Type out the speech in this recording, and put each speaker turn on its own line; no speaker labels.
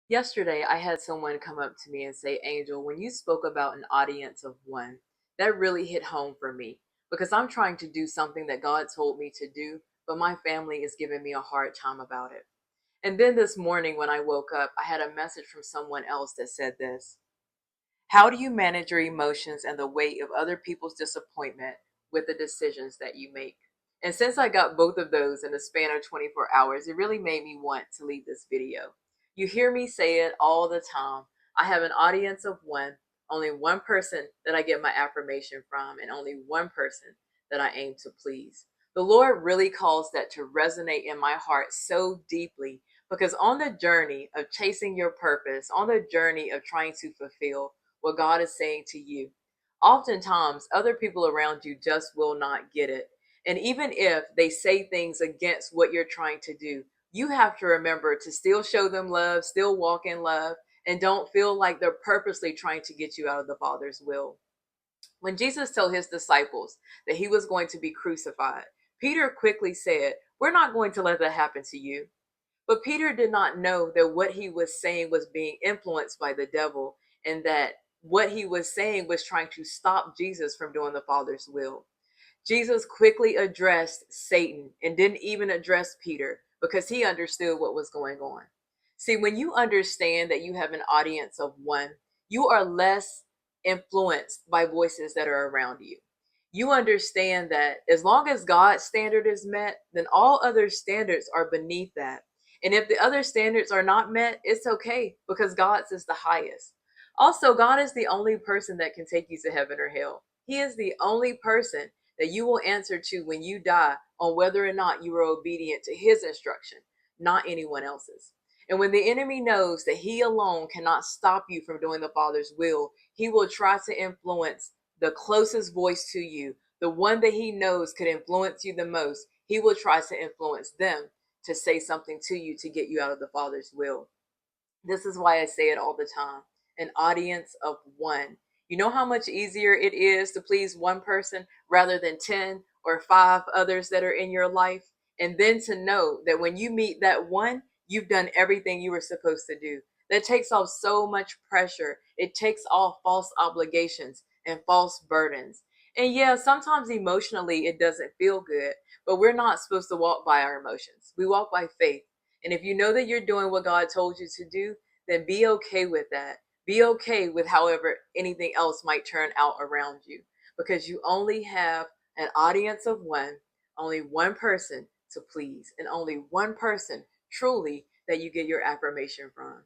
Yesterday, I had someone come up to me and say, Angel, when you spoke about an audience of one, that really hit home for me because I'm trying to do something that God told me to do, but my family is giving me a hard time about it. And then this morning, when I woke up, I had a message from someone else that said this: how do you manage your emotions and the weight of other people's disappointment with the decisions that you make? And since I got both of those in the span of 24 hours, it really made me want to leave this video. You hear me say it all the time. I have an audience of one, only one person that I get my affirmation from, and only one person that I aim to please. The Lord really calls that to resonate in my heart so deeply because on the journey of chasing your purpose, on the journey of trying to fulfill what God is saying to you, oftentimes other people around you just will not get it. And even if they say things against what you're trying to do, you have to remember to still show them love, still walk in love, and don't feel like they're purposely trying to get you out of the Father's will. When Jesus told his disciples that he was going to be crucified, Peter quickly said, "We're not going to let that happen to you." But Peter did not know that what he was saying was being influenced by the devil, and that what he was saying was trying to stop Jesus from doing the Father's will. Jesus quickly addressed Satan and didn't even address Peter because he understood what was going on. See, when you understand that you have an audience of one, you are less influenced by voices that are around you. You understand that as long as God's standard is met, then all other standards are beneath that. And if the other standards are not met, it's okay because God's is the highest. Also, God is the only person that can take you to heaven or hell. He is the only person that you will answer to when you die on whether or not you were obedient to his instruction, not anyone else's. And when the enemy knows that he alone cannot stop you from doing the Father's will, he will try to influence the closest voice to you, the one that he knows could influence you the most. He will try to influence them to say something to you to get you out of the Father's will. This is why I say it all the time: an audience of one. You know how much easier it is to please one person rather than 10 or 5 others that are in your life? And then to know that when you meet that one, you've done everything you were supposed to do. That takes off so much pressure. It takes off false obligations and false burdens. And yeah, sometimes emotionally it doesn't feel good, but we're not supposed to walk by our emotions. We walk by faith. And if you know that you're doing what God told you to do, then be okay with that. Be okay with however anything else might turn out around you, because you only have an audience of one, only one person to please, and only one person truly that you get your affirmation from.